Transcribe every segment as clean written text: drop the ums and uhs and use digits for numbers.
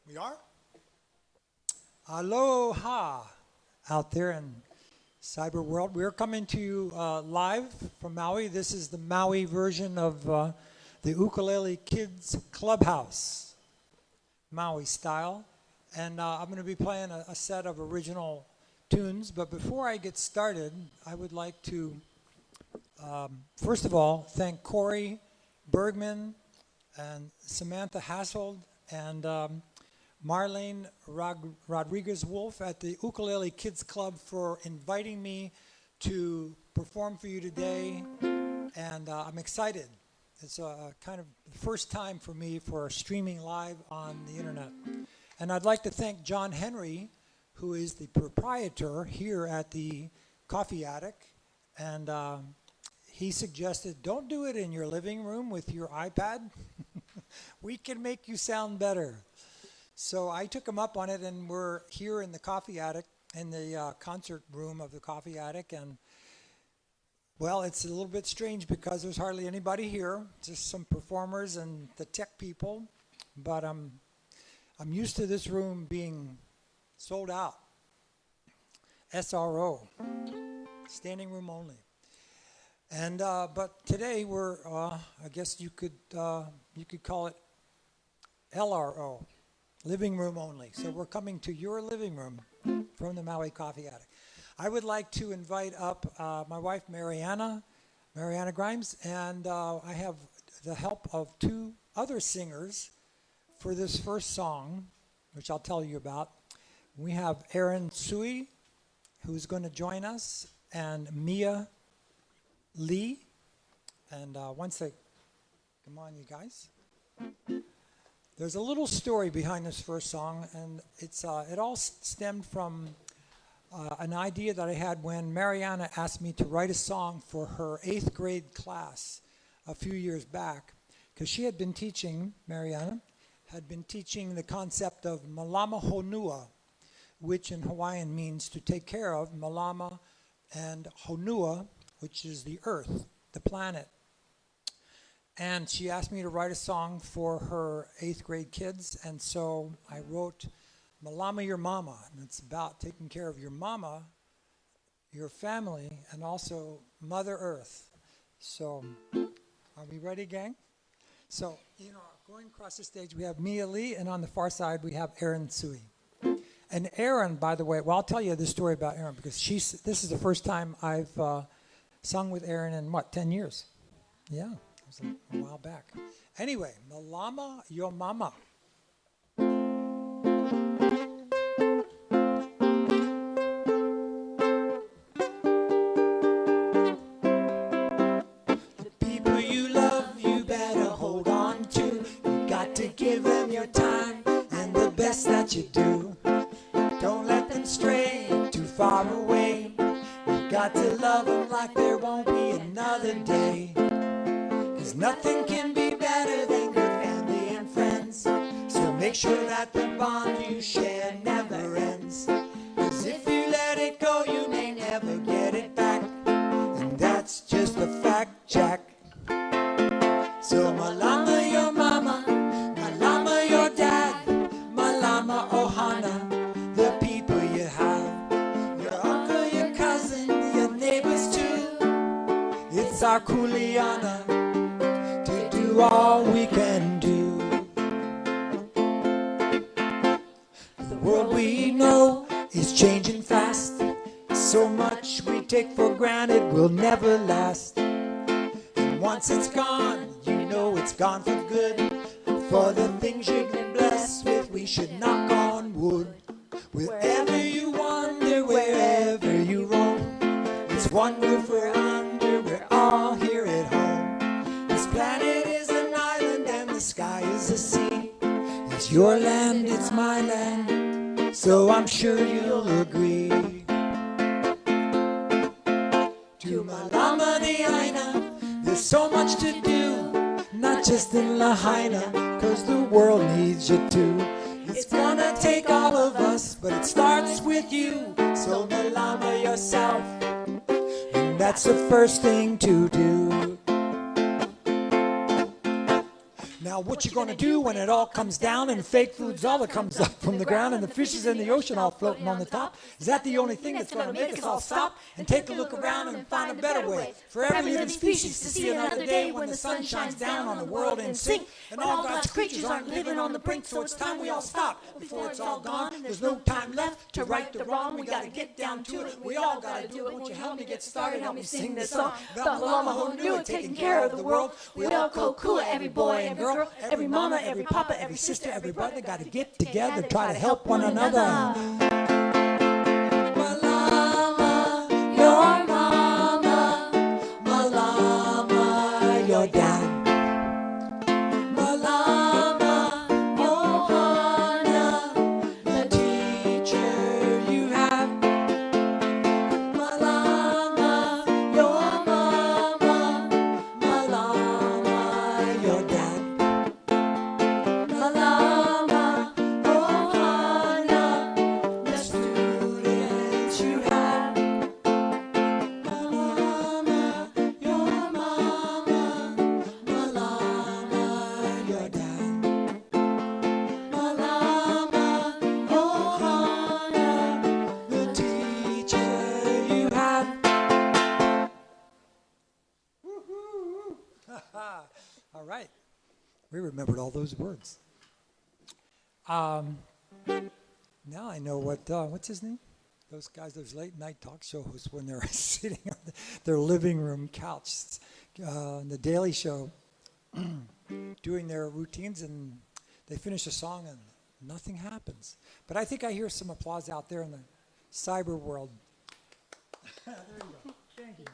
We are? Aloha out there in cyber world. We're coming to you live from Maui. This is the Maui version of the Ukulele Kids Clubhouse, Maui style. And I'm going to be playing a set of original tunes. But before I get started, I would like to, first of all, thank Corey Bergman and Samantha Hassold and Marlene Rodriguez-Wolf at the Ukulele Kids Club for inviting me to perform for you today, and I'm excited. It's a kind of the first time for me for streaming live on the internet. And I'd like to thank John Henry, who is the proprietor here at the Coffee Attic, and he suggested don't do it in your living room with your iPad. We can make you sound better. So I took him up on it, and we're here in the Coffee Attic, in the concert room of the Coffee Attic. And, well, it's a little bit strange because there's hardly anybody here, just some performers and the tech people. But I'm used to this room being sold out. SRO, standing room only. And but today we're, I guess you could call it LRO. Living room only. So we're coming to your living room from the Maui Coffee Attic. I would like to invite up my wife, Mariana Grimes, and I have the help of two other singers for this first song, which I'll tell you about. We have Aaron Sui, who's going to join us, and Mia Lee. And once they come on, you guys. There's a little story behind this first song, and it all stemmed from an idea that I had when Mariana asked me to write a song for her 8th grade class a few years back, because she had been teaching, Mariana, had been teaching the concept of malama honua, which in Hawaiian means to take care of, malama, and honua, which is the earth, the planet. And she asked me to write a song for her 8th grade kids, and so I wrote Malama Your Mama, and it's about taking care of your mama, your family, and also Mother Earth. So, are we ready, gang? So, going across the stage, we have Mia Lee, and on the far side, we have Aaron Sui. And Aaron, by the way, well, I'll tell you this story about Aaron, because this is the first time I've sung with Aaron in, 10 years? Yeah. A while back. Anyway, Malama Your Mama. The people you love, you better hold on to. You got to give them your time and the best that you do. Don't let them stray too far away. You got to love them like there won't be another day. 'Cause nothing can be better than good family and friends. So make sure that the bond you share never ends. 'Cause if you let it go, you may never get it back. And that's just a fact, Jack. So malama your mama, malama your dad, malama ohana, the people you have. Your uncle, your cousin, your neighbors too. It's our kuleana. All we can do. The world we know is changing fast. So much we take for granted will never last. And once it's gone, you know it's gone for good. For the things you've been blessed with, we should knock on wood. Wherever you wander, wherever you roam, it's one roof we're under, we're all here at home. This planet is sky is the sea. It's your land, it's my land. So I'm sure you'll agree. To Malama the Aina, there's so much to do. Not just in Lahaina, 'cause the world needs you too. It's gonna take all of us, but it starts with you. So Malama yourself, and that's the first thing to do. Now What you gonna do when it all comes down and fake food's all that comes up from the ground and the fishes in the ocean all floating on the top? Is that the only thing that's gonna make us all stop and take a look around and find a better way for every living species to see another day when the sun shines down on the world and sink and all God's creatures aren't living on the brink? So it's time we all stop before it's all gone. There's no time left to right the wrong. We gotta get down to it. We all gotta do it. Won't you help me get started? Help me sing this song about Malama Honeydew taking care of the world. We all Kokua, every boy and girl, every mama, every papa, every sister, every brother, gotta get together, try to help one another. Malama, your mama, Malama, your dad. Malama, Ohana, the teacher you have. Malama, your mama, Malama, your dad. Malama, Ohana, the students you have. Malama, your mama, Malama, your dad. Malama, Ohana, the teacher you have. Woo-hoo. All right. We remembered all those words. Now I know what's his name? Those guys, those late night talk show hosts, when they're sitting on their living room couch on the Daily Show doing their routines, and they finish a song and nothing happens. But I think I hear some applause out there in the cyber world. There you go. Thank you.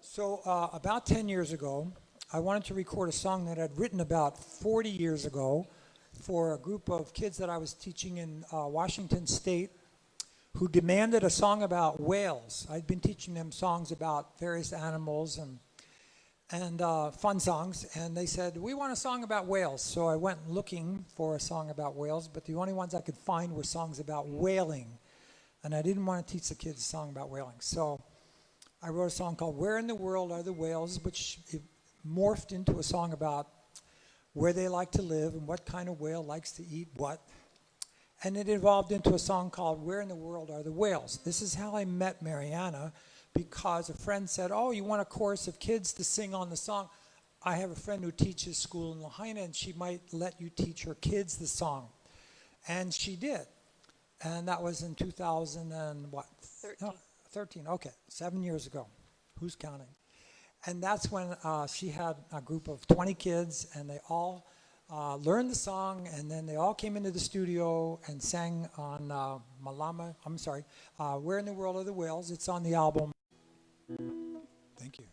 So about 10 years ago, I wanted to record a song that I'd written about 40 years ago for a group of kids that I was teaching in Washington State who demanded a song about whales. I'd been teaching them songs about various animals and fun songs, and they said, we want a song about whales. So I went looking for a song about whales, but the only ones I could find were songs about whaling, and I didn't want to teach the kids a song about whaling. So I wrote a song called Where in the World Are the Whales, which morphed into a song about where they like to live and what kind of whale likes to eat what. And it evolved into a song called Where in the World Are the Whales. This is how I met Mariana, because a friend said, oh, you want a chorus of kids to sing on the song? I have a friend who teaches school in Lahaina, and she might let you teach her kids the song. And she did. And that was in 2000 and what? 13. No, 13, okay, 7 years ago. Who's counting? And that's when she had a group of 20 kids, and they all learned the song, and then they all came into the studio and sang on Where in the World Are the Whales? It's on the album. Thank you.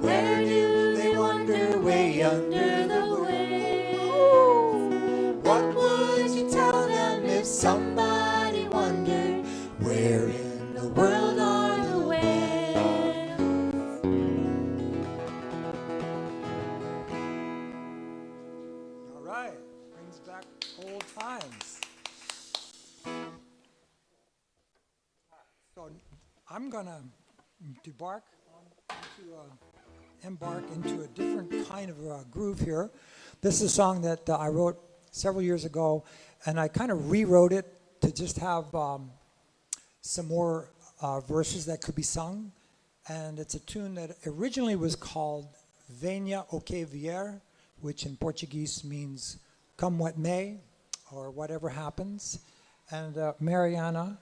Where do they wander way under the waves? What would you tell them if somebody wondered where in the world are the whales? All right, brings back old times. So I'm going to embark into a different kind of groove here. This is a song that I wrote several years ago, and I kind of rewrote it to just have some more verses that could be sung. And it's a tune that originally was called Venha o que vier, which in Portuguese means come what may, or whatever happens. And Mariana,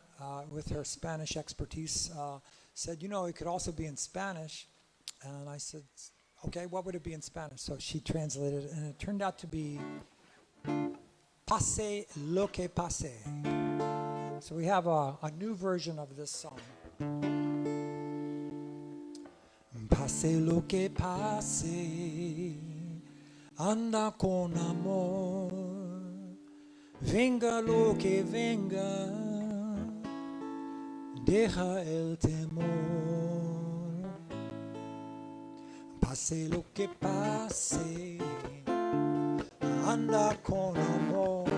with her Spanish expertise, said, you know, it could also be in Spanish. And I said, okay, what would it be in Spanish? So she translated it, and it turned out to be Pase lo que pase. So we have a new version of this song. Pase lo que pase, anda con amor, venga lo que venga, deja el temor. Pase lo que pase, anda con amor,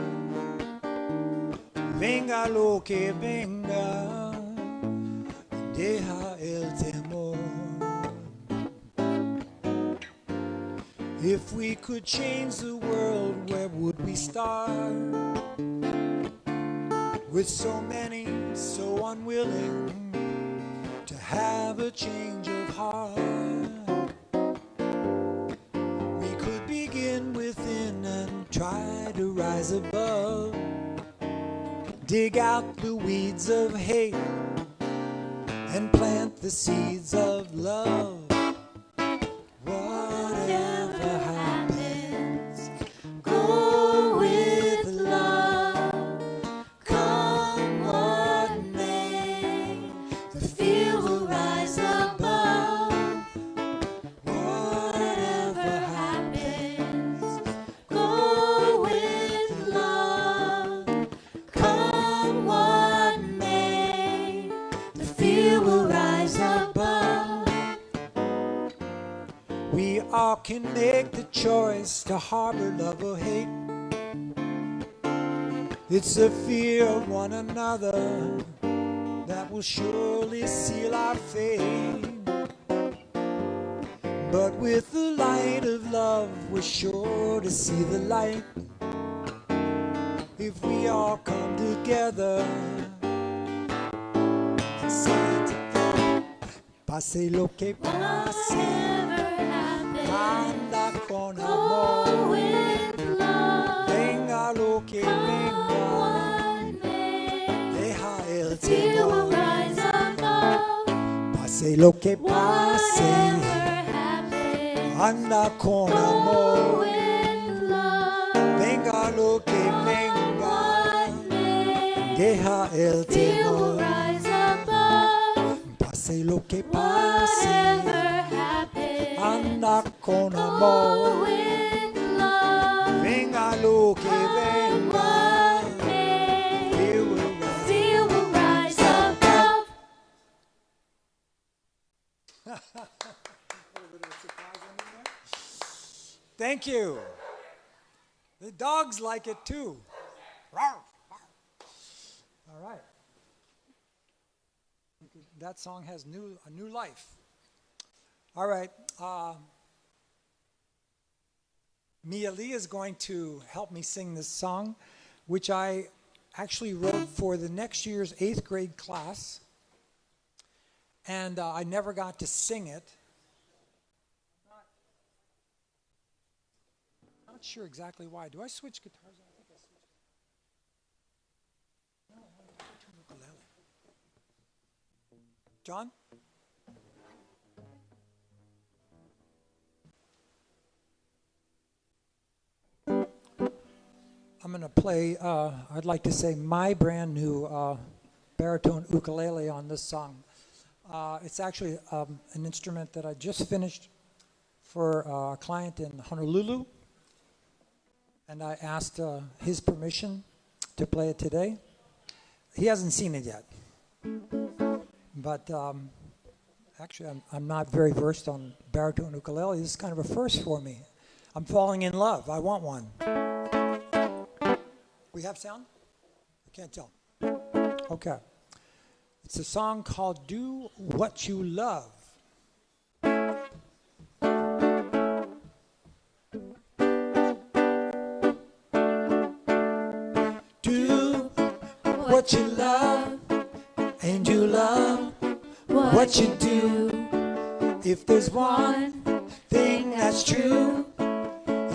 venga lo que venga, deja el temor. If we could change the world, where would we start? With so many so unwilling to have a change of heart, we could begin within and try to rise above. Dig out the weeds of hate and plant the seeds of love. Whatever happens, go with love. Come what may, the field will rise above. Whatever happens, go with love. Come what may, the field will rise above. We all can make the choice to harbor love or hate. It's the fear of one another that will surely seal our fate. But with the light of love, we're sure to see the light. If we all come together and say together, pase lo que pase, anda con amor, venga lo que venga, deja el temor. Pase lo que pase, anda con amor, venga lo que venga, deja el temor. Pase lo que pase, anda con amor, venga lo que venga, fear will rise above. Thank you. The dogs like it too. All right. That song has a new life. All right. Mia Lee is going to help me sing this song, which I actually wrote for the next year's 8th grade class. And I never got to sing it. I'm not sure exactly why. Do I switch guitars? I think I switched. No, I'm switching ukulele. John? I'm going to play, I'd like to say, my brand new baritone ukulele on this song. It's actually an instrument that I just finished for a client in Honolulu. And I asked his permission to play it today. He hasn't seen it yet. But actually, I'm not very versed on baritone ukulele. This is kind of a first for me. I'm falling in love. I want one. We have sound? I can't tell. Okay. It's a song called Do What You Love. Do what you love, and you love what you do. If there's one thing that's true,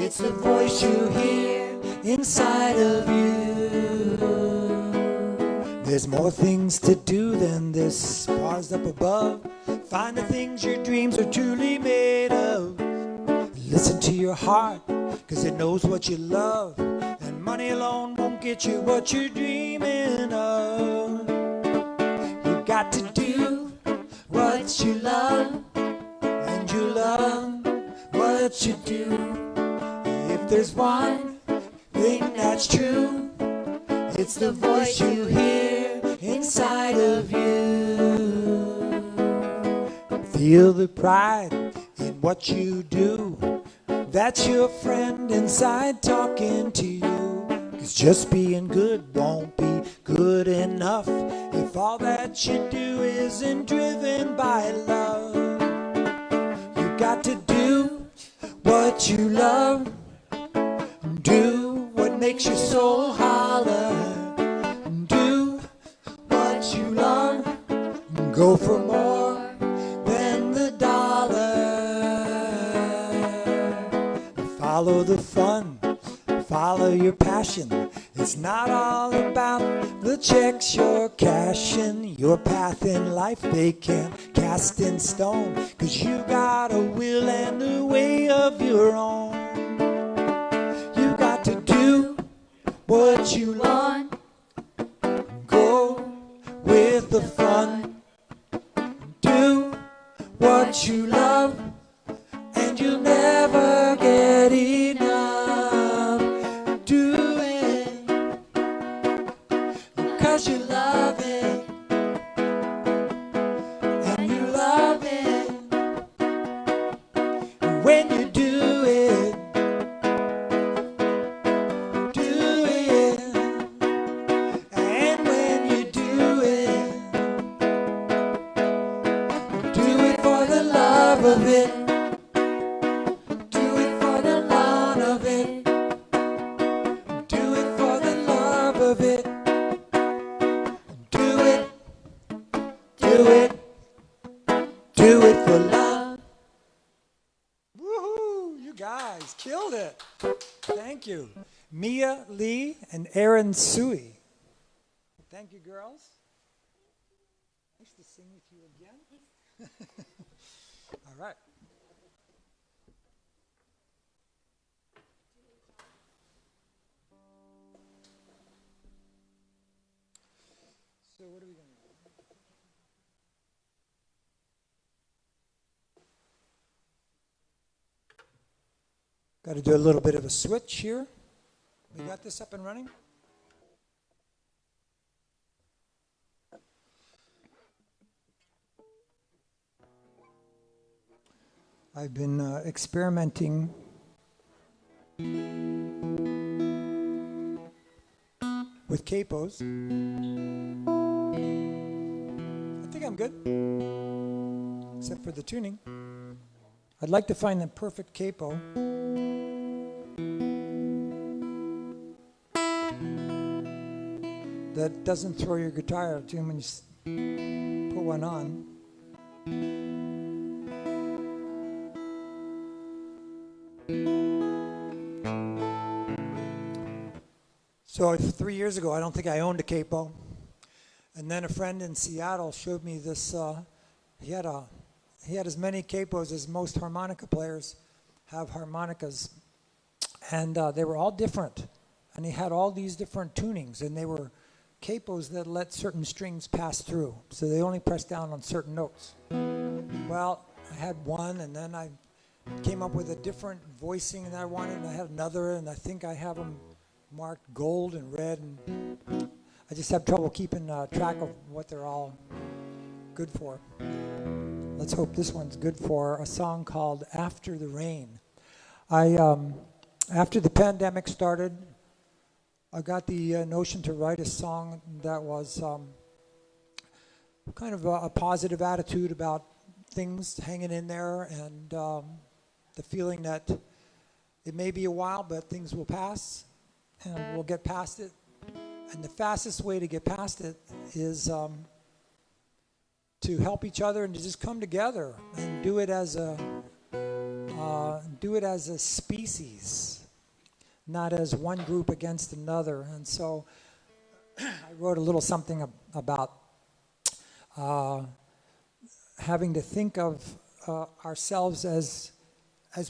it's the voice you hear inside of you. There's more things to do than this. Stars up above. Find the things your dreams are truly made of. Listen to your heart, 'cause it knows what you love. And money alone won't get you what you're dreaming of. You got to do what you love, and you love what you do. If there's one thing that's true, it's the voice you hear inside of you. Feel the pride in what you do. That's your friend inside talking to you. 'Cause just being good won't be good enough if all that you do isn't driven by love. You got to do what you love. Do what makes your soul holler. Do what you love. Go for more than the dollar. Follow the fun. Follow your passion. It's not all about the checks you're cashing. Your path in life they can't cast in stone, 'cause you got a will and a way of your own. You got to do what you want. Go with the fun. Do what you love, and you'll never get enough. Do it, 'cause you love it, and you love it. When you do it, and when you do it for the love of it. Do it for the love of it. Do it for the love of it. Do it. Do it. Do it for love. Woohoo! You guys killed it. Thank you. Mia Lee and Aaron Sui. Thank you, girls. Nice to sing with you again. All right. So what are we going to do? Got to do a little bit of a switch here. We got this up and running? I've been experimenting with capos. I think I'm good, except for the tuning. I'd like to find the perfect capo. That doesn't throw your guitar out too when you put one on. So 3 years ago, I don't think I owned a capo. And then a friend in Seattle showed me this. He had as many capos as most harmonica players have harmonicas. And they were all different. And he had all these different tunings. And they were capos that let certain strings pass through. So they only press down on certain notes. Well, I had one, and then I came up with a different voicing that I wanted, and I had another, and I think I have them marked gold and red, and I just have trouble keeping track of what they're all good for. Let's hope this one's good for a song called After the Rain. After the pandemic started, I got the notion to write a song that was kind of a positive attitude about things hanging in there, and the feeling that it may be a while, but things will pass, and we'll get past it. And the fastest way to get past it is to help each other and to just come together and do it as a species, not as one group against another. And so I wrote a little something about having to think of ourselves as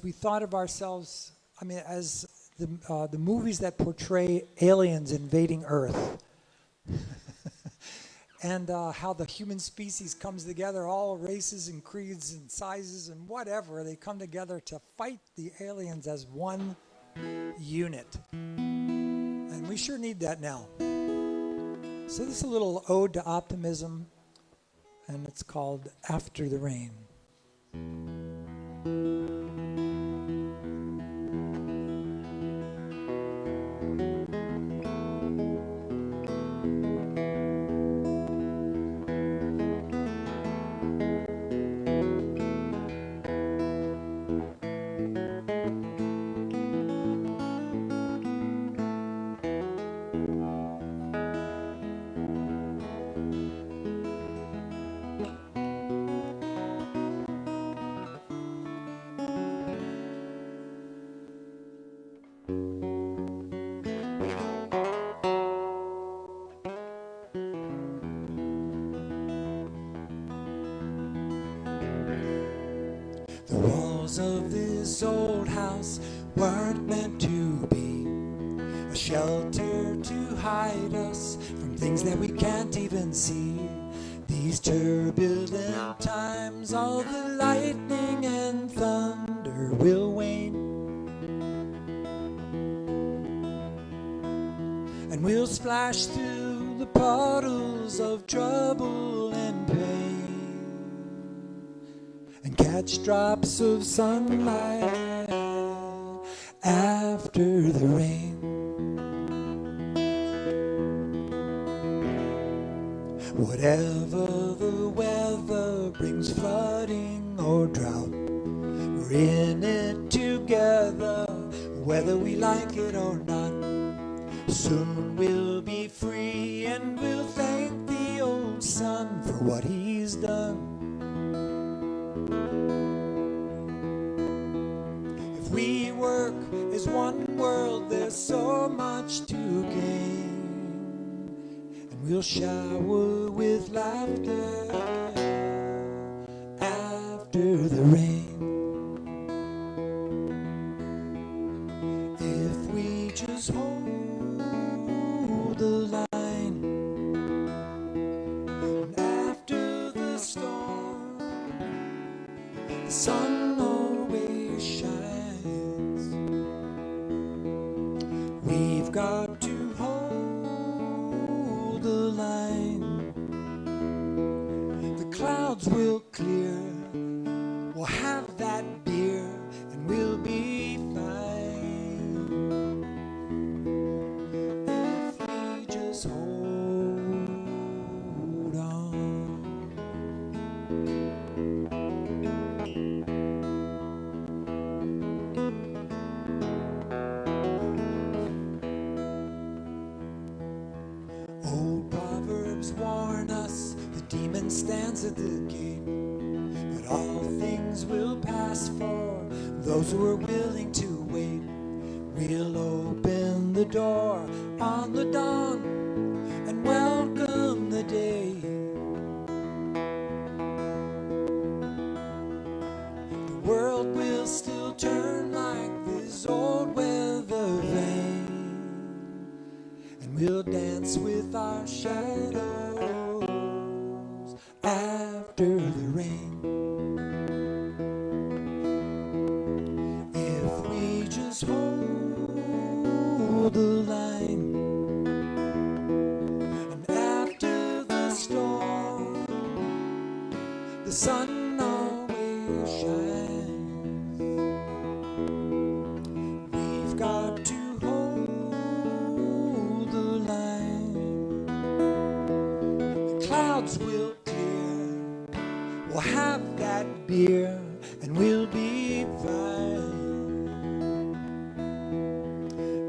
we thought of ourselves, I mean, as the movies that portray aliens invading Earth. And how the human species comes together, all races and creeds and sizes and whatever, they come together to fight the aliens as one unit. And we sure need that now. So this is a little ode to optimism, and it's called After the Rain. The walls of this old house weren't meant to be a shelter to hide us from things that we can't even see. These turbulent times, all the lightning and thunder will wane, and we'll splash through the puddles of trouble and pain and catch drops of sunlight after the rain. Whatever the weather brings, flooding or drought, we're in it together, whether we like it or not. Soon we'll be free and we'll thank the old sun for what he's done. If we work as one world, there's so much to gain. We'll shower with laughter after the rain. If we just hold the line, and after the storm, the sun always shines. We've got to the line. The clouds will clear, we'll have that beer and we'll be fine. If we just hold on. Old proverbs warn us, the demon stands at the gate, but all things will pass for those who are willing to wait. We'll open the door on the dawn and welcome the day. The world will still turn like this old weather vane, and we'll dance with our shadows after the rain. If we just hold the line, and after the storm, the sun always shines. We've got to hold the line. The clouds will clear, we'll have that beer and we'll be fine.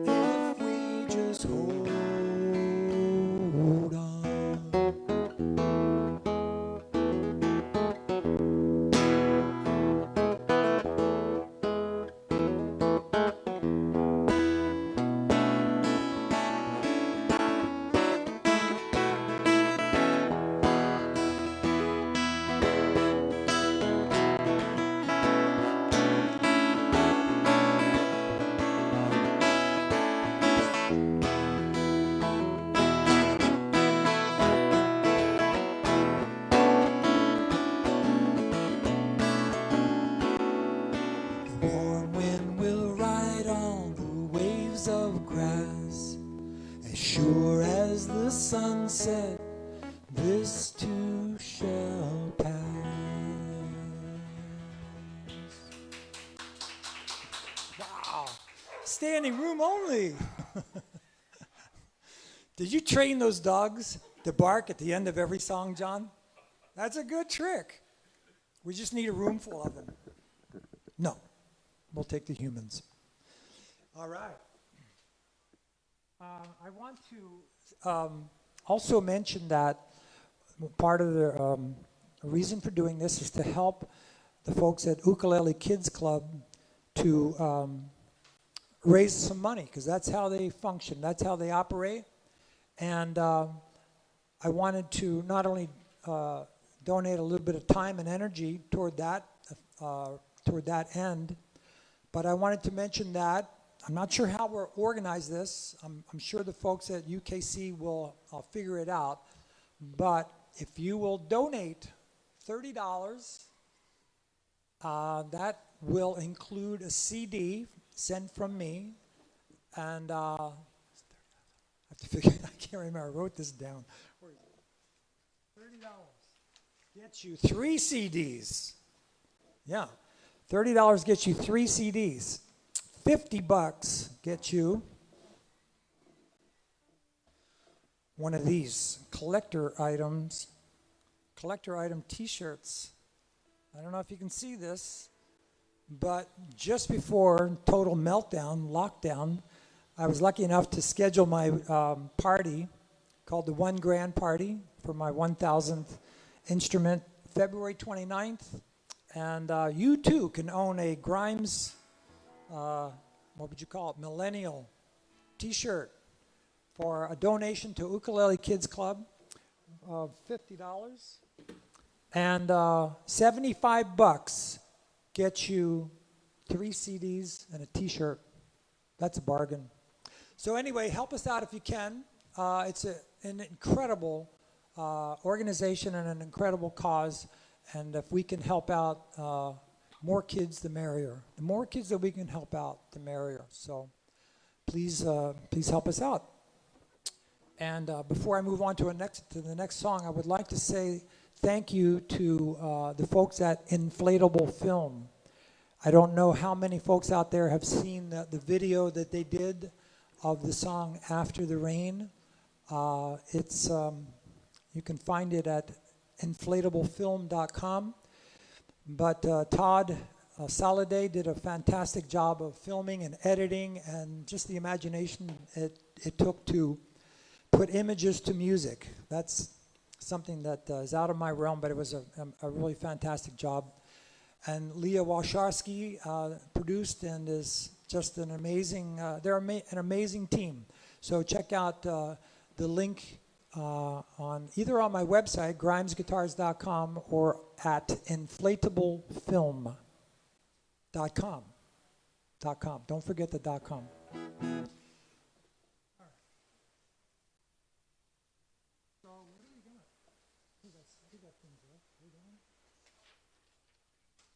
If we just hold on. The warm wind will ride on the waves of grass. As sure as the sunset, this too shall pass. Wow. Standing room only. Did you train those dogs to bark at the end of every song, John? That's a good trick. We just need a room full of them. No, we'll take the humans. All right. I want to also mention that part of the reason for doing this is to help the folks at Ukulele Kids Club to raise some money because that's how they function, that's how they operate. And I wanted to not only donate a little bit of time and energy toward that end, but I wanted to mention that I'm not sure how we'll organize this. I'm sure the folks at UKC will figure it out. But if you will donate $30, that will include a CD sent from me, and I have to figure. I can't remember. I wrote this down. Where is it? $30 gets you 3 CDs. Yeah, $30 gets you 3 CDs. $50 gets you one of these collector item T-shirts. I don't know if you can see this, but just before total meltdown, lockdown, I was lucky enough to schedule my party called the $1 Grand Party for my 1000th instrument, February 29th. And you too can own a Grimes, what would you call it, millennial T-shirt for a donation to Ukulele Kids Club of $50. And $75 gets you 3 CDs and a T-shirt. That's a bargain. So anyway, help us out if you can. It's an incredible organization and an incredible cause. And if we can help out more kids, the merrier. The more kids that we can help out, the merrier. So please help us out. And before I move on to the next song, I would like to say thank you to the folks at Inflatable Film. I don't know how many folks out there have seen the video that they did of the song After the Rain. You can find it at inflatablefilm.com. But Todd Soliday did a fantastic job of filming and editing, and just the imagination it took to put images to music. That's something that is out of my realm, but it was a really fantastic job. And Leah Washarsky produced and is just an amazing, they're an amazing team. So check out the link either on my website, grimesguitars.com, or at inflatablefilm.com. Don't forget the .com.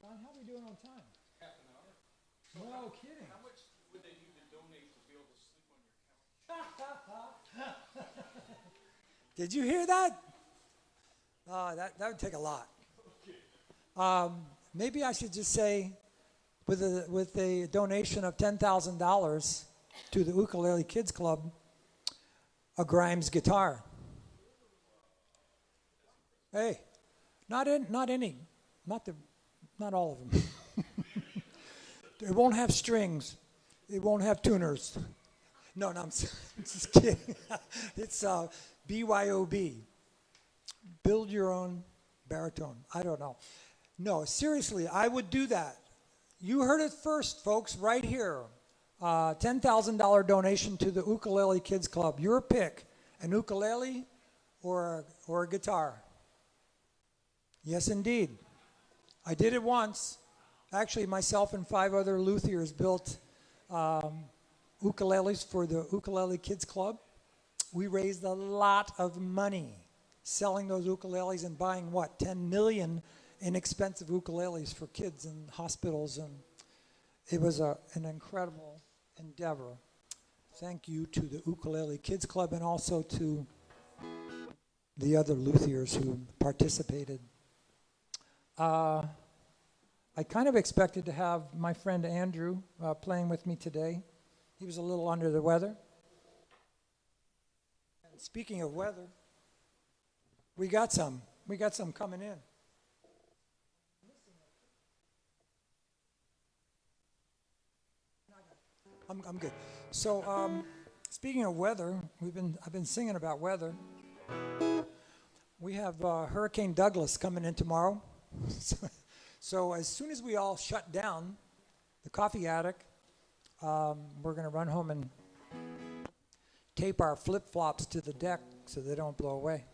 How are we doing on time? Half an hour. So No kidding. How much would they need to donate to be able to sleep on your couch? Did you hear that? That would take a lot. Okay. Maybe I should just say, with a donation of $10,000 to the Ukulele Kids Club, a Grimes guitar. Hey, not all of them. It won't have strings. It won't have tuners. No, I'm just kidding. It's BYOB. Build your own baritone. I don't know. No, seriously, I would do that. You heard it first, folks, right here. $10,000 donation to the Ukulele Kids Club. Your pick, an ukulele or a guitar. Yes, indeed. I did it once. Actually, myself and 5 other luthiers built ukuleles for the Ukulele Kids Club. We raised a lot of money selling those ukuleles and buying, 10 million inexpensive ukuleles for kids in hospitals. And it was an incredible endeavor. Thank you to the Ukulele Kids Club and also to the other luthiers who participated. I kind of expected to have my friend Andrew playing with me today. He was a little under the weather. And speaking of weather, we got some coming in. I'm good. So speaking of weather, I've been singing about weather. We have Hurricane Douglas coming in tomorrow. So as soon as we all shut down, the coffee attic, we're going to run home and tape our flip-flops to the deck so they don't blow away.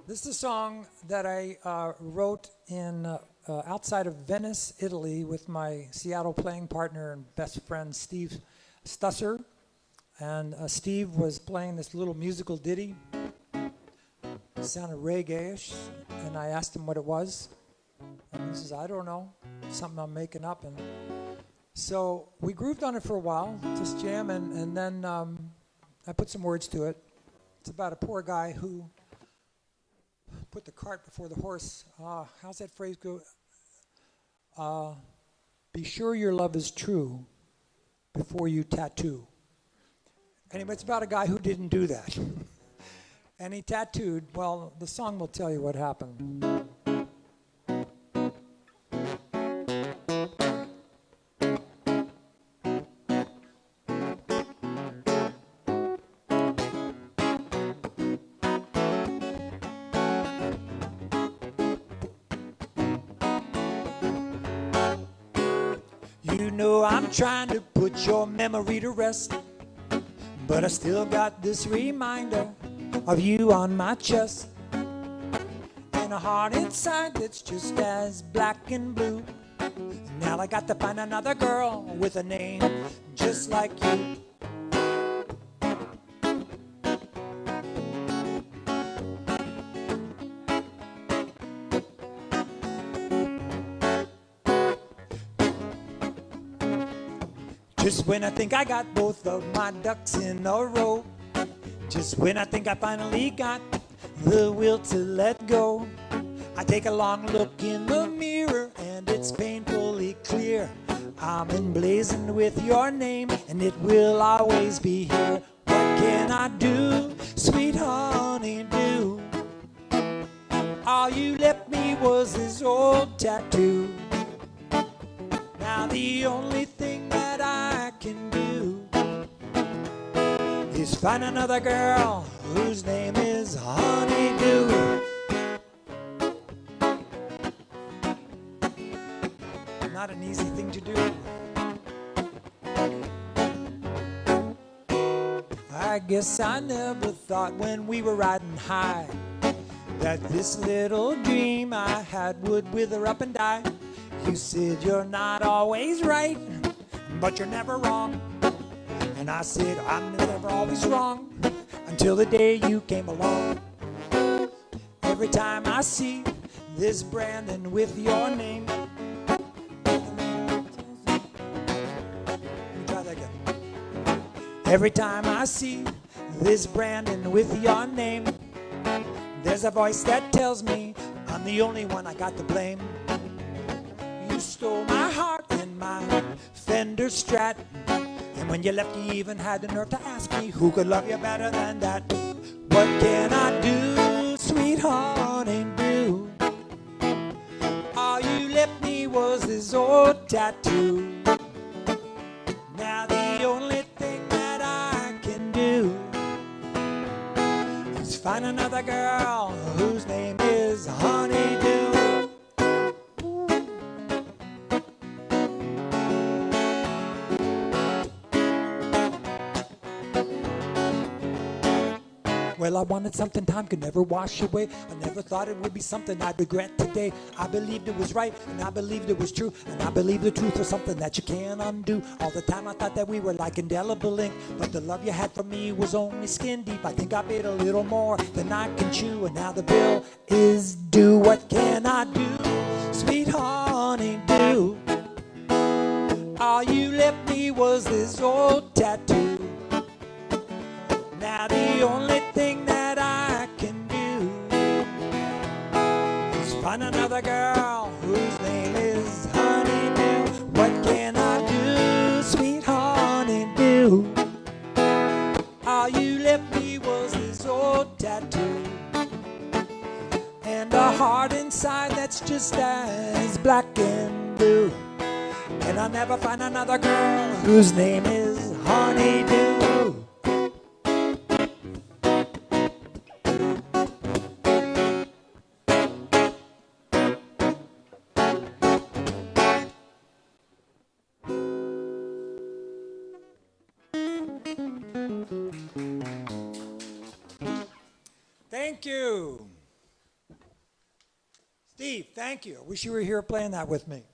This is a song that I wrote in outside of Venice, Italy, with my Seattle playing partner and best friend Steve Stusser. And Steve was playing this little musical ditty. It sounded reggae-ish, and I asked him what it was. And he says, I don't know, something I'm making up. And so we grooved on it for a while, just jamming, and then I put some words to it. It's about a poor guy who put the cart before the horse. How's that phrase go? Be sure your love is true before you tattoo. Anyway, it's about a guy who didn't do that. And he tattooed. Well, the song will tell you what happened. You know I'm trying to put your memory to rest, but I still got this reminder of you on my chest, and a heart inside that's just as black and blue. Now I got to find another girl with a name just like you. Just when I think I got both of my ducks in a row, just when I think I finally got the will to let go, I take a long look in the mirror and it's painfully clear I'm emblazoned with your name and it will always be here. What can I do, sweet honeydew? All you left me was this old tattoo. Now the only thing that I can do is find another girl whose name is Honeydew. Not an easy thing to do. I guess I never thought when we were riding high that this little dream I had would wither up and die. You said you're not always right, but you're never wrong. And I said I'm never always wrong until the day you came along. Every time I see this Brandon with your name. Let me try that again. Every time I see this Brandon with your name, there's a voice that tells me I'm the only one I got to blame. You stole my heart and my Fender Strat, and when you left you even had the nerve to ask me who could love you better than that. What can I do, sweet honeydew? All you left me was this old tattoo. Now the only thing that I can do is find another girl whose name is Honeydew. Well, I wanted something time could never wash away. I never thought it would be something I'd regret today. I believed it was right, and I believed it was true, and I believed the truth was something that you can't undo. All the time I thought that we were like indelible ink, but the love you had for me was only skin deep. I think I paid a little more than I can chew, and now the bill is due. What can I do, sweet honeydew? All you left me was this old tattoo. Now the only thing that I can do is find another girl whose name is Honeydew. What can I do, sweet honeydew? All you left me was this old tattoo, and a heart inside that's just as black and blue. And I'll never find another girl whose name is Honeydew. Thank you. Steve, thank you. I wish you were here playing that with me.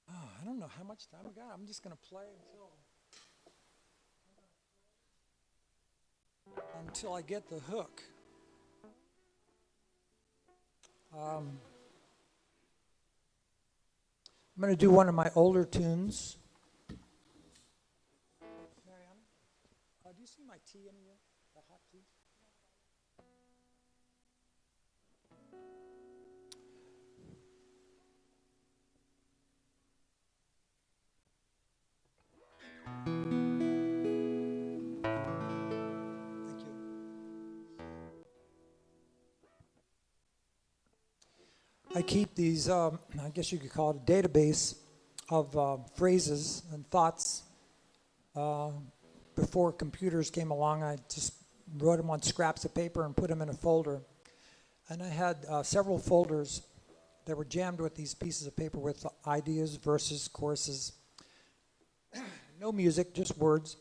Oh, I don't know how much time we got. I'm just going to play until I get the hook. I'm going to do one of my older tunes. Mariana, do you see my tea anywhere? The hot tea? Thank you. I keep these, I guess you could call it a database of phrases and thoughts. Before computers came along, I just wrote them on scraps of paper and put them in a folder. And I had several folders that were jammed with these pieces of paper with ideas, verses, choruses. No music, just words.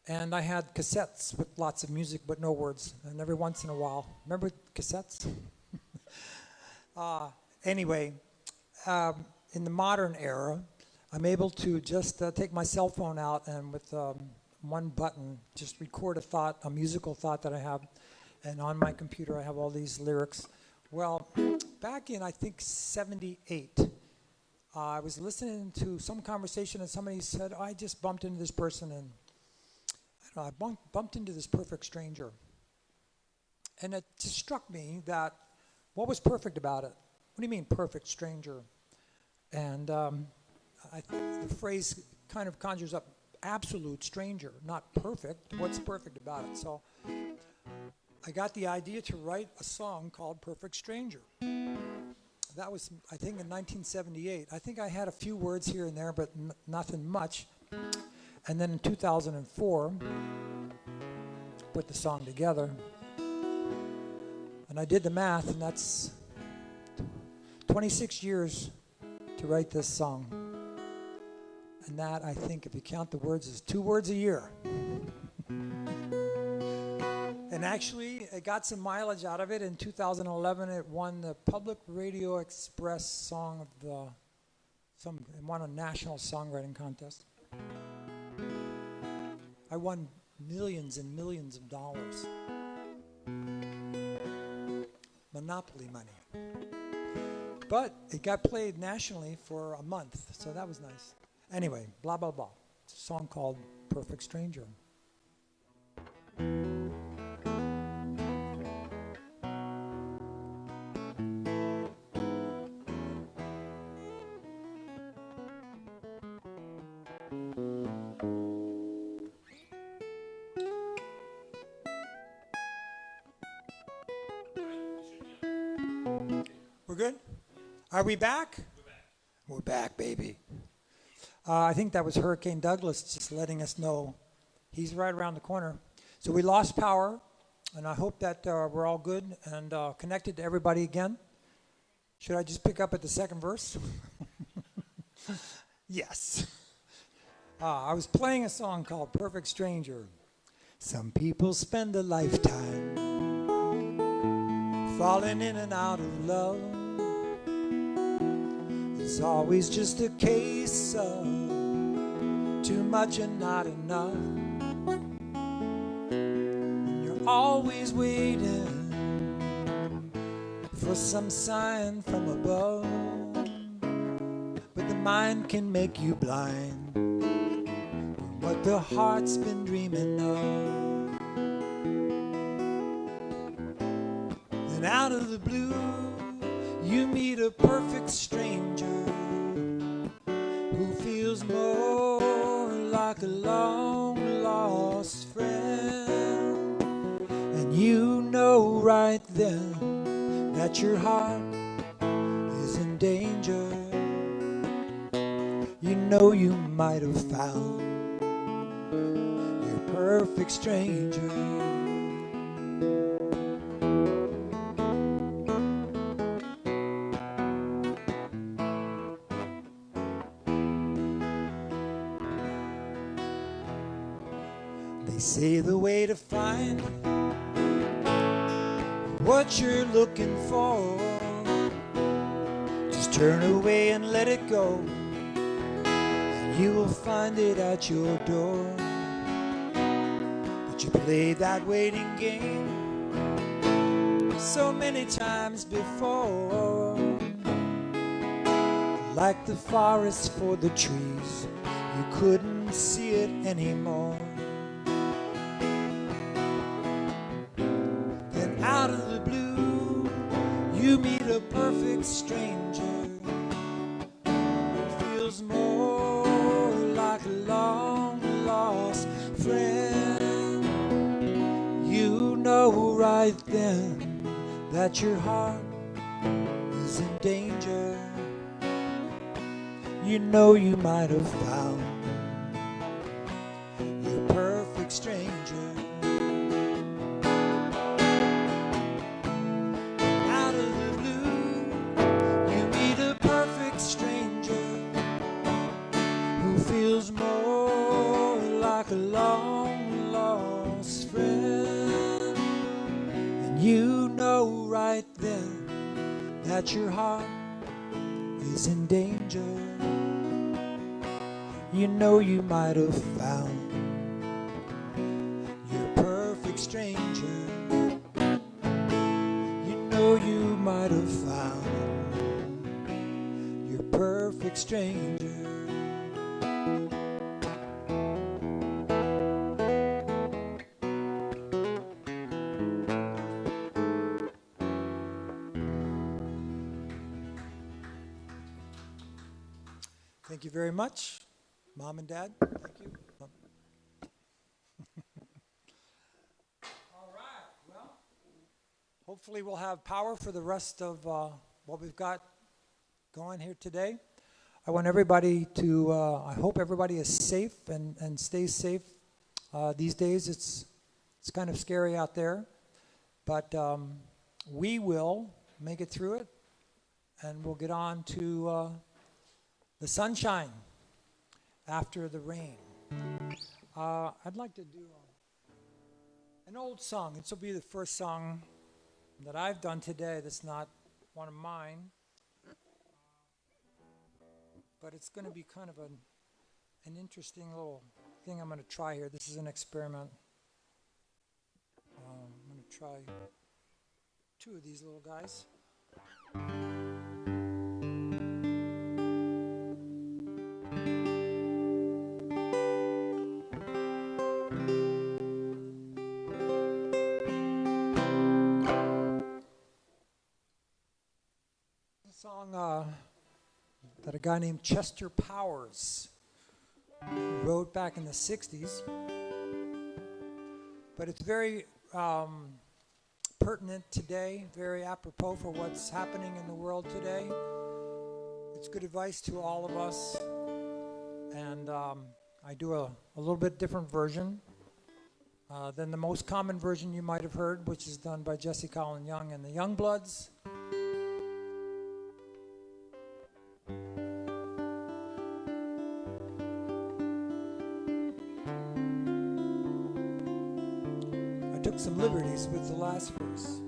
And I had cassettes with lots of music but no words. And every once in a while, remember cassettes? Anyway, in the modern era, I'm able to just take my cell phone out and with one button just record a thought, a musical thought that I have. And on my computer, I have all these lyrics. Well, back in, I think, 78, I was listening to some conversation and somebody said, I just bumped into this person and I don't know, I bumped into this perfect stranger. And it just struck me that what was perfect about it? What do you mean, perfect stranger? And I think the phrase kind of conjures up absolute stranger, not perfect. What's perfect about it? So I got the idea to write a song called Perfect Stranger. That was, I think, in 1978. I think I had a few words here and there, but nothing much. And then in 2004, put the song together. And I did the math, and that's 26 years to write this song. And that, I think, if you count the words, is 2 words a year. And actually, it got some mileage out of it. In 2011, it won the Public Radio Express Song of the, it won a national songwriting contest. I won millions and millions of dollars. Monopoly money. But it got played nationally for a month, so that was nice. Anyway, blah, blah, blah. It's a song called Perfect Stranger. We're good? Are we back? We're back, baby. I think that was Hurricane Douglas just letting us know he's right around the corner. So we lost power, and I hope that we're all good and connected to everybody again. Should I just pick up at the second verse? Yes. I was playing a song called Perfect Stranger. Some people spend a lifetime falling in and out of love. It's always just a case of too much and not enough. And you're always waiting for some sign from above. But the mind can make you blind from what the heart's been dreaming of. And out of the blue, you meet a perfect stranger who feels more like a long-lost friend. And you know right then that your heart is in danger. You know you might have found your perfect stranger. say the way to find what you're looking for. Just turn away and let it go, and you will find it at your door. But you played that waiting game so many times before. Like the forest for the trees, you couldn't see it anymore. Then out of the blue, you meet a perfect stranger who feels more like a long lost friend. You know right then that your heart is in danger. You know you might have found your perfect stranger. Out of the blue, you meet a perfect stranger who feels more like a long lost friend. And you know right then that your heart is in danger. You know you might have found your perfect stranger. You know you might have found your perfect stranger. Thank you very much. Mom and Dad, thank you. All right, well, hopefully we'll have power for the rest of what we've got going here today. I want everybody to, I hope everybody is safe and stays safe. These days it's kind of scary out there, but we will make it through it, and we'll get on to the sunshine after the rain. I'd like to do an old song. This will be the first song that I've done today that's not one of mine. But it's going to be kind of an interesting little thing I'm going to try here. This is an experiment. I'm going to try two of these little guys. Song that a guy named Chester Powers wrote back in the 60s, but it's very pertinent today, very apropos for what's happening in the world today. It's good advice to all of us, and I do a little bit different version than the most common version you might have heard, which is done by Jesse Colin Young and the Youngbloods. Took some liberties with the last verse.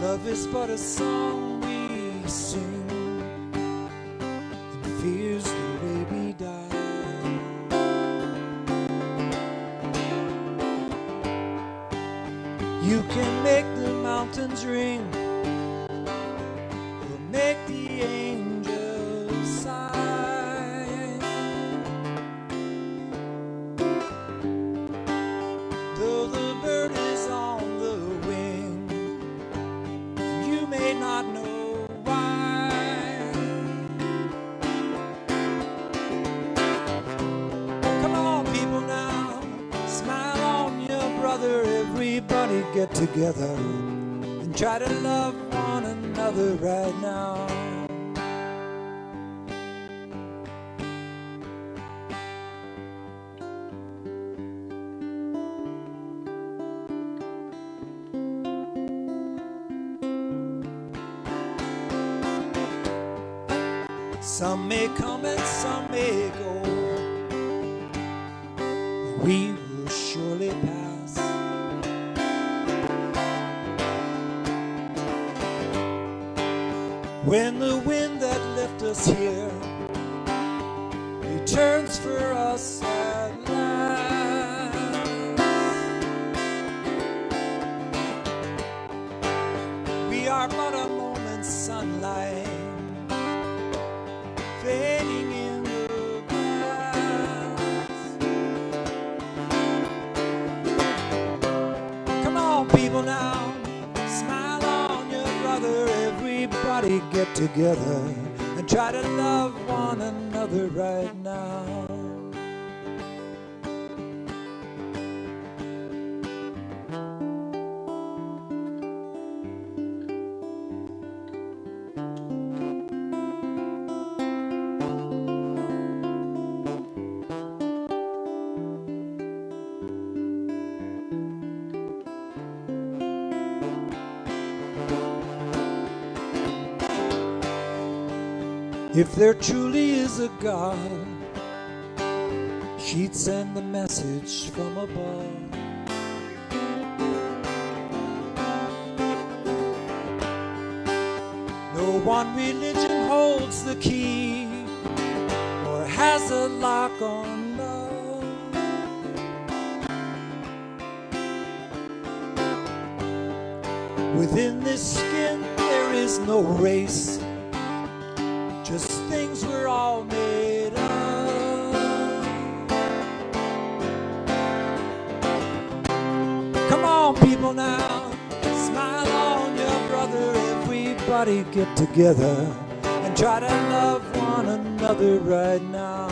Love is but a song we sing, and fear's the way we die. You can make the mountains ring, or make the angels sigh. Though the bird is on the wing, you may not know why. get together and try to love one another right now. Some may come and some may go. We will surely pass. When the wind that left us here returns for us at last, we are but a moment's sunlight fading in the past. Come on, people, now, smile on your brother. Everybody get together and try to love one another right now. If there truly is a God, she'd send the message from above. No one religion holds the key or has a lock on love. Within this skin there is no race, just things we're all made of. Come on, people, now, smile on your brother. Everybody get together and try to love one another right now.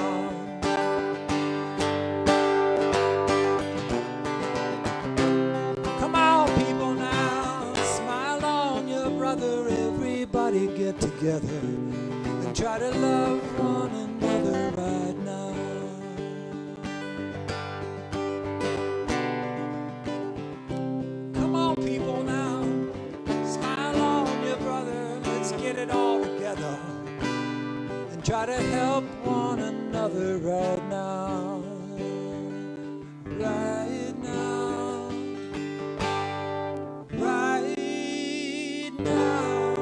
Come on, people, now, smile on your brother. Everybody get together and try to love one another right now. Come on, people, now, smile on your brother. Let's get it all together and try to help one another right now. Right now. Right now.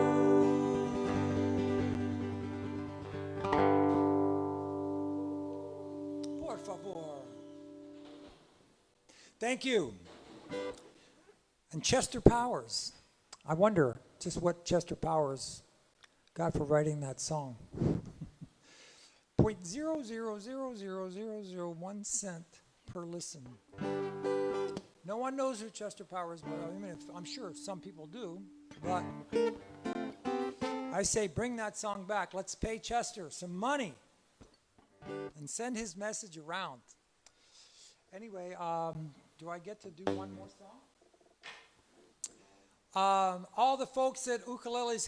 Por favor. Thank you. And Chester Powers. I wonder just what Chester Powers got for writing that song. 0.0000001 per listen. No one knows who Chester Powers is, but I mean, I'm sure some people do. But I say bring that song back. Let's pay Chester some money and send his message around. Anyway, do I get to do one more song? All the folks at Ukulele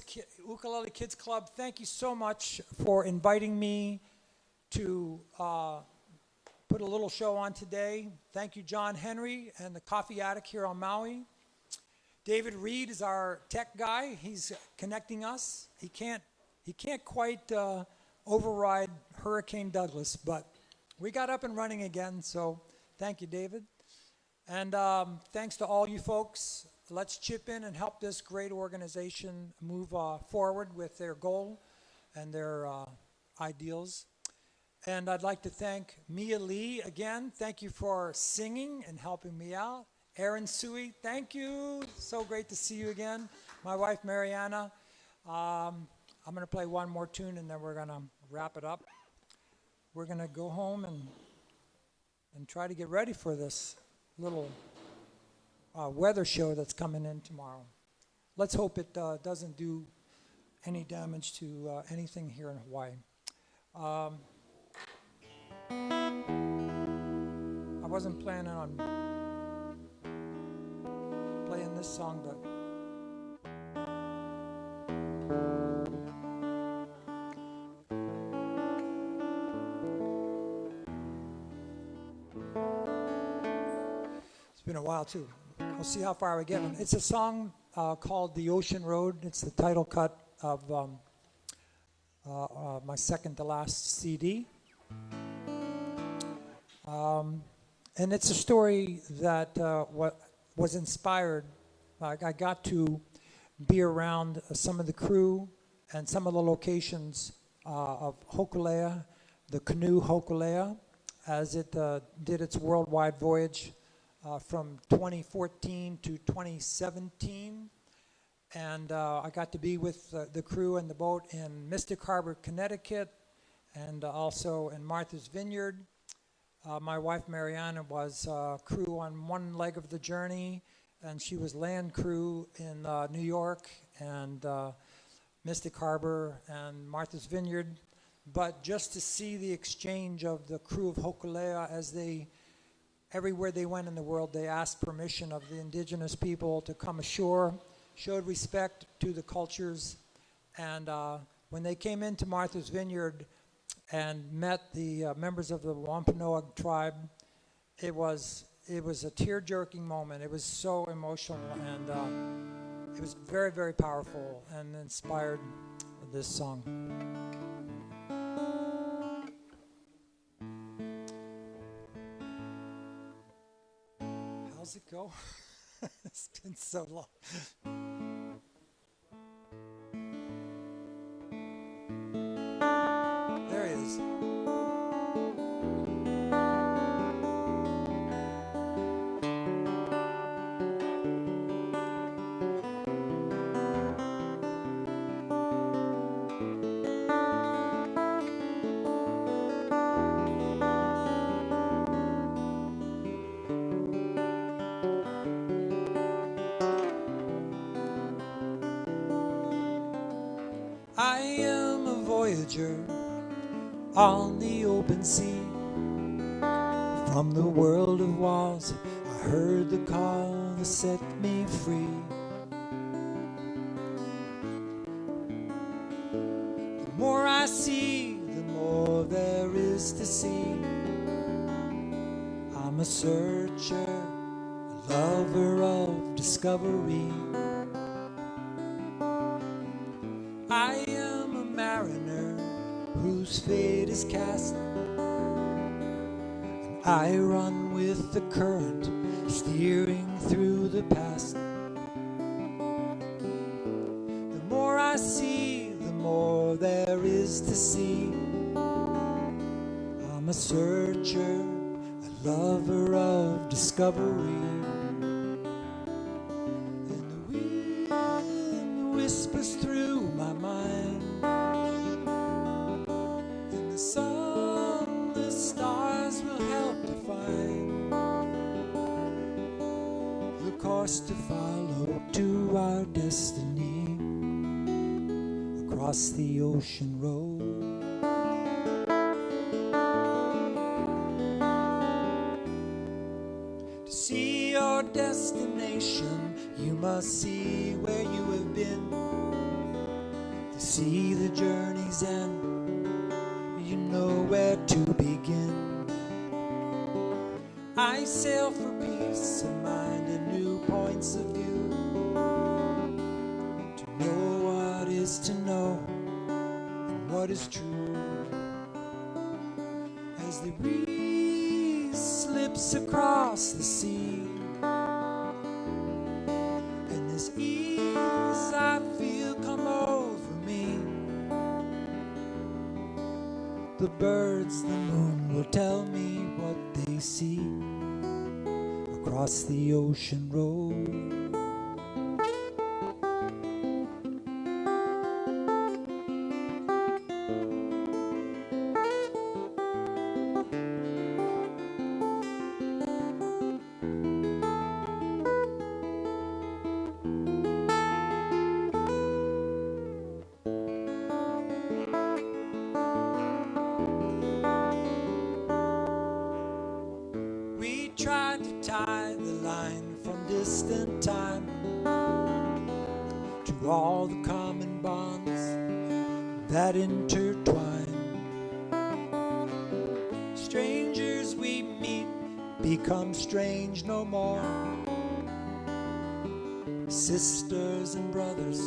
Kids Club, thank you so much for inviting me to put a little show on today. Thank you, John Henry and the Coffee Attic here on Maui. David Reed is our tech guy. He's connecting us. He can't quite override Hurricane Douglas, but we got up and running again, so thank you, David. And thanks to all you folks. Let's chip in and help this great organization move forward with their goal and their ideals. And I'd like to thank Mia Lee again. Thank you for singing and helping me out. Aaron Sui, thank you. So great to see you again. My wife, Mariana. I'm going to play one more tune and then we're going to wrap it up. We're going to go home and try to get ready for this little weather show that's coming in tomorrow. Let's hope it doesn't do any damage to anything here in Hawaii. I wasn't planning on playing this song, but it's been a while too. We'll see how far we get. It's a song called "The Ocean Road." It's the title cut of my second to last CD. And it's a story that was inspired. I got to be around some of the crew and some of the locations of Hokulea, the canoe Hokulea, as it did its worldwide voyage from 2014 to 2017. And I got to be with the crew and the boat in Mystic Harbor, Connecticut, and also in Martha's Vineyard. My wife Mariana was crew on one leg of the journey, and she was land crew in New York and Mystic Harbor and Martha's Vineyard. But just to see the exchange of the crew of Hokulea as everywhere they went in the world, they asked permission of the indigenous people to come ashore, showed respect to the cultures, and when they came into Martha's Vineyard and met the members of the Wampanoag tribe, it was a tear-jerking moment. It was so emotional, and it was very, very powerful and inspired this song. How's it go? It's been so long. There he is. I am a voyager on the open sea. From the world of walls, I heard the call that set me free. The more I see, the more there is to see. I'm a searcher, a lover of discovery. I am a mariner whose fate is cast, and I run with the current, steering through the past. The more I see, the more there is to see. I'm a searcher, a lover of discovery. And the wind whispers through my mind, and the sun, the stars will help to find the course to follow to our destiny across the ocean road. To see your destination, you must see where you have been. To see the journey's end, you know where to begin. I sail for peace of mind and new points of view, to know what is to know and what is true. As the breeze slips across the sea, and this ease I feel come over me, the birds, the moon will tell me what they see across the ocean road. We tried to tie the line from distant time. that intertwine. Strangers we meet become strange no more. Sisters and brothers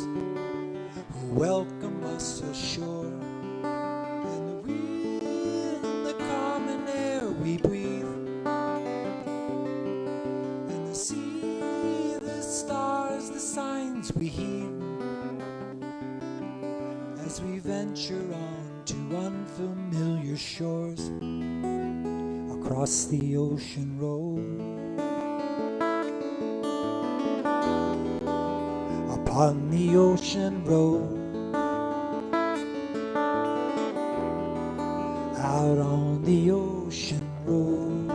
who welcome us ashore. And the wind, the common air we breathe, and the sea, the stars, the signs we heed, as we venture on to unfamiliar shores across the ocean road. Upon the ocean road, out on the ocean road,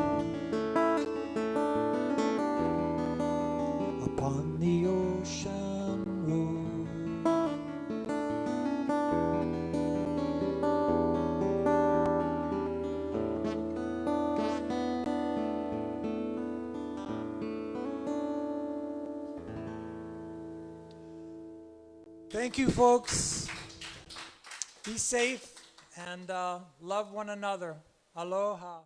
upon the ocean road. Thank you, folks. Be safe and love one another. Aloha.